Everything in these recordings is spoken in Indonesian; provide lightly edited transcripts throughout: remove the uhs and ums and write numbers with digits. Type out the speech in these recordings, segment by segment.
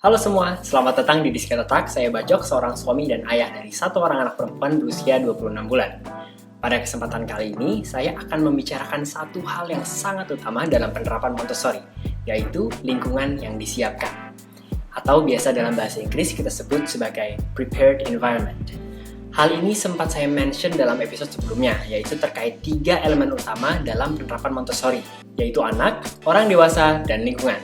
Halo semua, selamat datang di Disket Otak. Saya Bajok, seorang suami dan ayah dari satu orang anak perempuan berusia 26 bulan. Pada kesempatan kali ini, saya akan membicarakan satu hal yang sangat utama dalam penerapan Montessori, yaitu lingkungan yang disiapkan. Atau biasa dalam bahasa Inggris kita sebut sebagai prepared environment. Hal ini sempat saya mention dalam episode sebelumnya, yaitu terkait 3 elemen utama dalam penerapan Montessori, yaitu anak, orang dewasa, dan lingkungan.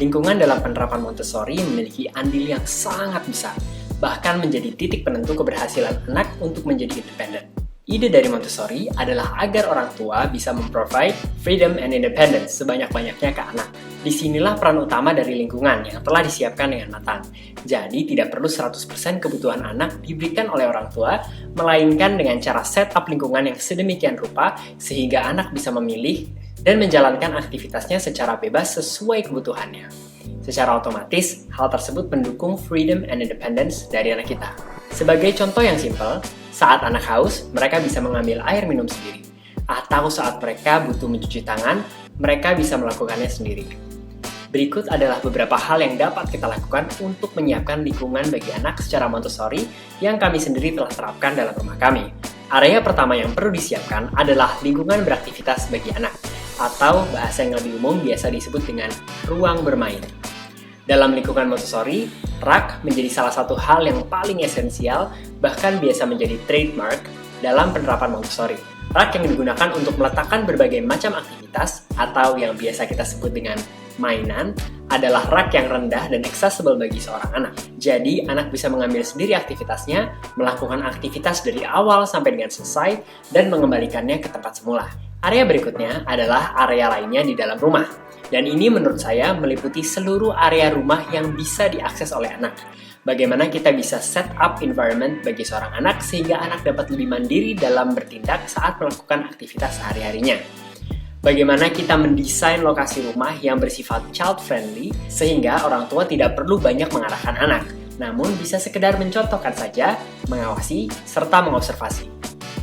Lingkungan dalam penerapan Montessori memiliki andil yang sangat besar, bahkan menjadi titik penentu keberhasilan anak untuk menjadi independen. Ide dari Montessori adalah agar orang tua bisa memprovide freedom and independence sebanyak-banyaknya ke anak. Disinilah peran utama dari lingkungan yang telah disiapkan dengan matang. Jadi tidak perlu 100% kebutuhan anak diberikan oleh orang tua, melainkan dengan cara setup lingkungan yang sedemikian rupa sehingga anak bisa memilih dan menjalankan aktivitasnya secara bebas sesuai kebutuhannya. Secara otomatis, hal tersebut mendukung freedom and independence dari anak kita. Sebagai contoh yang simpel, saat anak haus, mereka bisa mengambil air minum sendiri. Atau saat mereka butuh mencuci tangan, mereka bisa melakukannya sendiri. Berikut adalah beberapa hal yang dapat kita lakukan untuk menyiapkan lingkungan bagi anak secara Montessori yang kami sendiri telah terapkan dalam rumah kami. Area pertama yang perlu disiapkan adalah lingkungan beraktivitas bagi anak, atau bahasa yang lebih umum biasa disebut dengan ruang bermain. Dalam lingkungan Montessori, rak menjadi salah satu hal yang paling esensial, bahkan biasa menjadi trademark dalam penerapan Montessori. Rak yang digunakan untuk meletakkan berbagai macam aktivitas, atau yang biasa kita sebut dengan mainan, adalah rak yang rendah dan accessible bagi seorang anak. Jadi, anak bisa mengambil sendiri aktivitasnya, melakukan aktivitas dari awal sampai dengan selesai, dan mengembalikannya ke tempat semula. Area berikutnya adalah area lainnya di dalam rumah. Dan ini menurut saya meliputi seluruh area rumah yang bisa diakses oleh anak. Bagaimana kita bisa set up environment bagi seorang anak sehingga anak dapat lebih mandiri dalam bertindak saat melakukan aktivitas sehari-harinya. Bagaimana kita mendesain lokasi rumah yang bersifat child-friendly sehingga orang tua tidak perlu banyak mengarahkan anak, namun bisa sekedar mencontohkan saja, mengawasi, serta mengobservasi.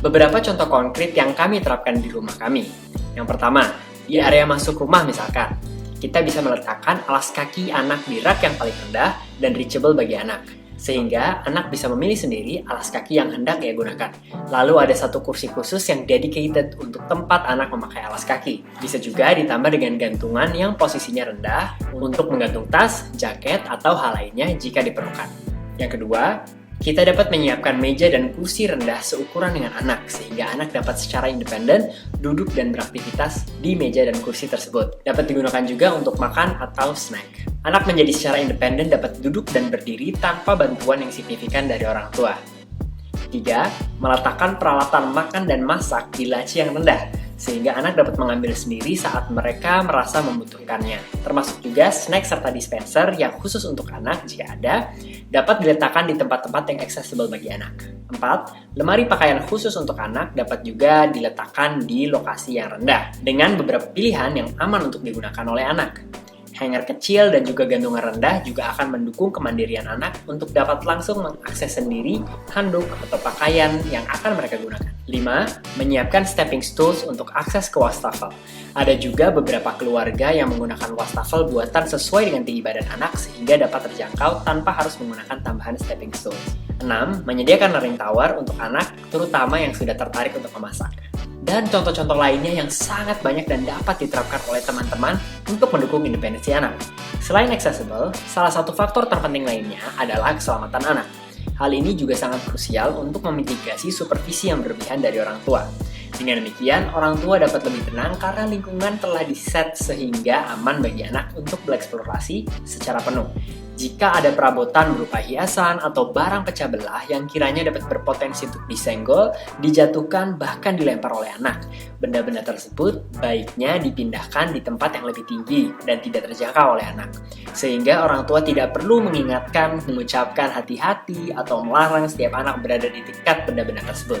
Beberapa contoh konkret yang kami terapkan di rumah kami. Yang pertama, di area masuk rumah misalkan, kita bisa meletakkan alas kaki anak di rak yang paling rendah dan reachable bagi anak, sehingga anak bisa memilih sendiri alas kaki yang hendak ia gunakan. Lalu ada satu kursi khusus yang dedicated untuk tempat anak memakai alas kaki. Bisa juga ditambah dengan gantungan yang posisinya rendah untuk menggantung tas, jaket, atau hal lainnya jika diperlukan. Yang kedua, kita dapat menyiapkan meja dan kursi rendah seukuran dengan anak, sehingga anak dapat secara independen duduk dan beraktivitas di meja dan kursi tersebut. Dapat digunakan juga untuk makan atau snack. Anak menjadi secara independen dapat duduk dan berdiri tanpa bantuan yang signifikan dari orang tua. 3. Meletakkan peralatan makan dan masak di laci yang rendah, sehingga anak dapat mengambil sendiri saat mereka merasa membutuhkannya. Termasuk juga snack serta dispenser yang khusus untuk anak jika ada, dapat diletakkan di tempat-tempat yang accessible bagi anak. 4. Lemari pakaian khusus untuk anak dapat juga diletakkan di lokasi yang rendah, dengan beberapa pilihan yang aman untuk digunakan oleh anak. Hanger kecil dan juga gantungan rendah juga akan mendukung kemandirian anak untuk dapat langsung mengakses sendiri handuk atau pakaian yang akan mereka gunakan. 5. Menyiapkan stepping stools untuk akses ke wastafel. Ada juga beberapa keluarga yang menggunakan wastafel buatan sesuai dengan tinggi badan anak sehingga dapat terjangkau tanpa harus menggunakan tambahan stepping stools. 6. Menyediakan learning tower untuk anak, terutama yang sudah tertarik untuk memasak. Dan contoh-contoh lainnya yang sangat banyak dan dapat diterapkan oleh teman-teman untuk mendukung independensi anak. Selain accessible, salah satu faktor terpenting lainnya adalah keselamatan anak. Hal ini juga sangat krusial untuk memitigasi supervisi yang berlebihan dari orang tua. Dengan demikian, orang tua dapat lebih tenang karena lingkungan telah diset sehingga aman bagi anak untuk bereksplorasi secara penuh. Jika ada perabotan berupa hiasan atau barang pecah belah yang kiranya dapat berpotensi untuk disenggol, dijatuhkan, bahkan dilempar oleh anak, benda-benda tersebut baiknya dipindahkan di tempat yang lebih tinggi dan tidak terjangkau oleh anak. Sehingga orang tua tidak perlu mengingatkan, mengucapkan hati-hati, atau melarang setiap anak berada di dekat benda-benda tersebut.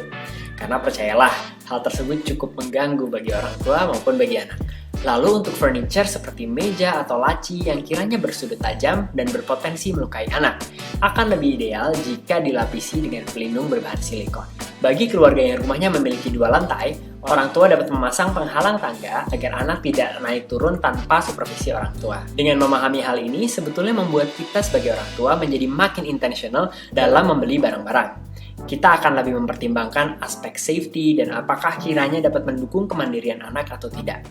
Karena percayalah, hal tersebut cukup mengganggu bagi orang tua maupun bagi anak. Lalu untuk furniture seperti meja atau laci yang kiranya bersudut tajam dan berpotensi melukai anak, akan lebih ideal jika dilapisi dengan pelindung berbahan silikon. Bagi keluarga yang rumahnya memiliki 2 lantai, Orang tua dapat memasang penghalang tangga agar anak tidak naik turun tanpa supervisi orang tua. Dengan memahami hal ini, sebetulnya membuat kita sebagai orang tua menjadi makin intentional dalam membeli barang-barang. Kita akan lebih mempertimbangkan aspek safety dan apakah kiranya dapat mendukung kemandirian anak atau tidak.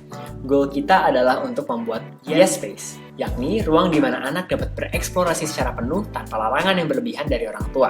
Goal kita adalah untuk membuat yes space, yakni ruang di mana anak dapat bereksplorasi secara penuh tanpa larangan yang berlebihan dari orang tua.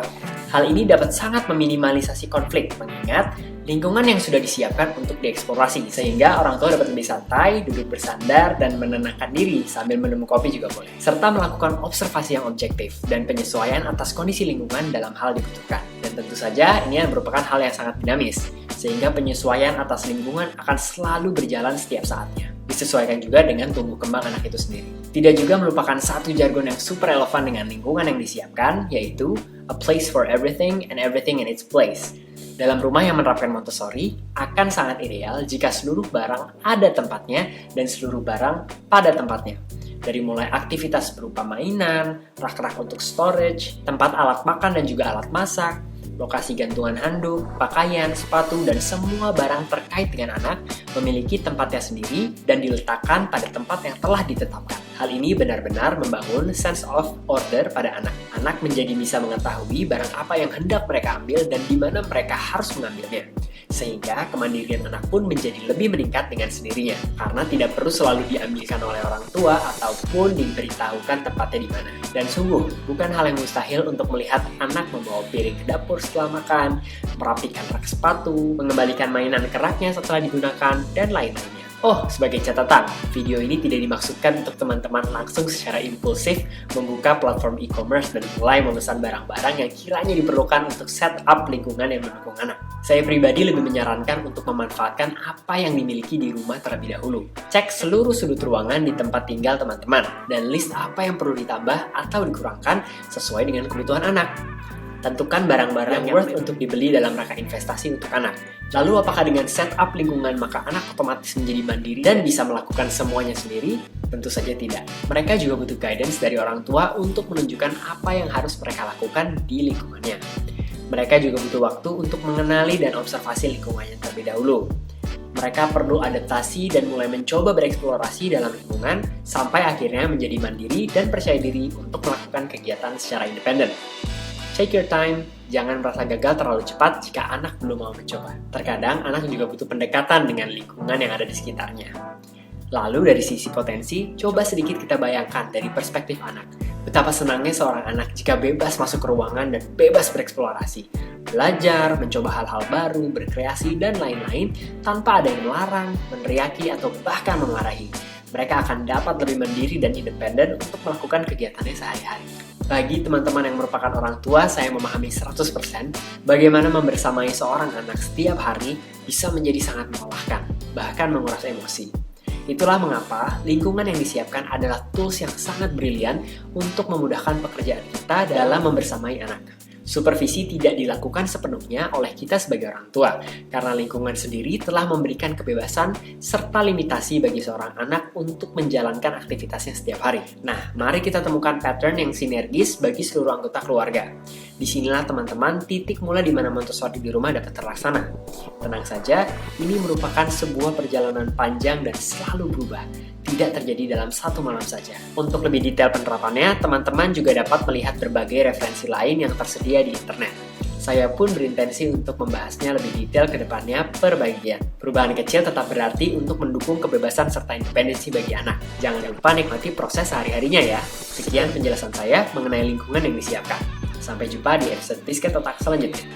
Hal ini dapat sangat meminimalisasi konflik, mengingat lingkungan yang sudah disiapkan untuk dieksplorasi, sehingga orang tua dapat lebih santai, duduk bersandar, dan menenangkan diri sambil minum kopi juga boleh. Serta melakukan observasi yang objektif dan penyesuaian atas kondisi lingkungan dalam hal dibutuhkan. Dan tentu saja ini merupakan hal yang sangat dinamis, sehingga penyesuaian atas lingkungan akan selalu berjalan setiap saatnya. Disesuaikan juga dengan tumbuh kembang anak itu sendiri. Tidak juga merupakan satu jargon yang super relevan dengan lingkungan yang disiapkan, yaitu a place for everything and everything in its place. Dalam rumah yang menerapkan Montessori, akan sangat ideal jika seluruh barang ada tempatnya dan seluruh barang pada tempatnya. Dari mulai aktivitas berupa mainan, rak-rak untuk storage, tempat alat makan dan juga alat masak, lokasi gantungan handuk, pakaian, sepatu, dan semua barang terkait dengan anak memiliki tempatnya sendiri dan diletakkan pada tempat yang telah ditetapkan. Hal ini benar-benar membangun sense of order pada anak. Anak menjadi bisa mengetahui barang apa yang hendak mereka ambil dan di mana mereka harus mengambilnya. Sehingga kemandirian anak pun menjadi lebih meningkat dengan sendirinya, karena tidak perlu selalu diambilkan oleh orang tua ataupun diberitahukan tempatnya di mana. Dan sungguh, bukan hal yang mustahil untuk melihat anak membawa piring ke dapur setelah makan, merapikan rak sepatu, mengembalikan mainan ke raknya setelah digunakan, dan lain-lainnya. Oh, sebagai catatan, video ini tidak dimaksudkan untuk teman-teman langsung secara impulsif membuka platform e-commerce dan mulai memesan barang-barang yang kiranya diperlukan untuk setup lingkungan yang mendukung anak. Saya pribadi lebih menyarankan untuk memanfaatkan apa yang dimiliki di rumah terlebih dahulu. Cek seluruh sudut ruangan di tempat tinggal teman-teman, dan list apa yang perlu ditambah atau dikurangkan sesuai dengan kebutuhan anak. Tentukan barang-barang yang worth untuk dibeli dalam rangka investasi untuk anak. Lalu apakah dengan setup lingkungan maka anak otomatis menjadi mandiri dan bisa melakukan semuanya sendiri? Tentu saja tidak. Mereka juga butuh guidance dari orang tua untuk menunjukkan apa yang harus mereka lakukan di lingkungannya. Mereka juga butuh waktu untuk mengenali dan observasi lingkungannya terlebih dahulu. Mereka perlu adaptasi dan mulai mencoba bereksplorasi dalam lingkungan sampai akhirnya menjadi mandiri dan percaya diri untuk melakukan kegiatan secara independen. Take your time, jangan merasa gagal terlalu cepat jika anak belum mau mencoba. Terkadang anak juga butuh pendekatan dengan lingkungan yang ada di sekitarnya. Lalu dari sisi potensi, coba sedikit kita bayangkan dari perspektif anak. Betapa senangnya seorang anak jika bebas masuk ke ruangan dan bebas bereksplorasi. Belajar, mencoba hal-hal baru, berkreasi, dan lain-lain tanpa ada yang melarang, meneriaki, atau bahkan memarahi. Mereka akan dapat lebih mandiri dan independen untuk melakukan kegiatannya sehari-hari. Bagi teman-teman yang merupakan orang tua, saya memahami 100% bagaimana membersamai seorang anak setiap hari bisa menjadi sangat melelahkan, bahkan menguras emosi. Itulah mengapa lingkungan yang disiapkan adalah tools yang sangat brilian untuk memudahkan pekerjaan kita dalam membersamai anak. Supervisi tidak dilakukan sepenuhnya oleh kita sebagai orang tua, karena lingkungan sendiri telah memberikan kebebasan serta limitasi bagi seorang anak untuk menjalankan aktivitasnya setiap hari. Nah, mari kita temukan pattern yang sinergis bagi seluruh anggota keluarga. Disinilah teman-teman titik mulai di mana Montessori di rumah dapat terlaksana. Tenang saja, ini merupakan sebuah perjalanan panjang dan selalu berubah. Tidak terjadi dalam satu malam saja. Untuk lebih detail penerapannya, teman-teman juga dapat melihat berbagai referensi lain yang tersedia di internet. Saya pun berintensi untuk membahasnya lebih detail ke depannya per bagian. Perubahan kecil tetap berarti untuk mendukung kebebasan serta independensi bagi anak. Jangan lupa nikmati proses sehari-harinya ya. Sekian penjelasan saya mengenai lingkungan yang disiapkan. Sampai jumpa di episode Bisket Otak selanjutnya.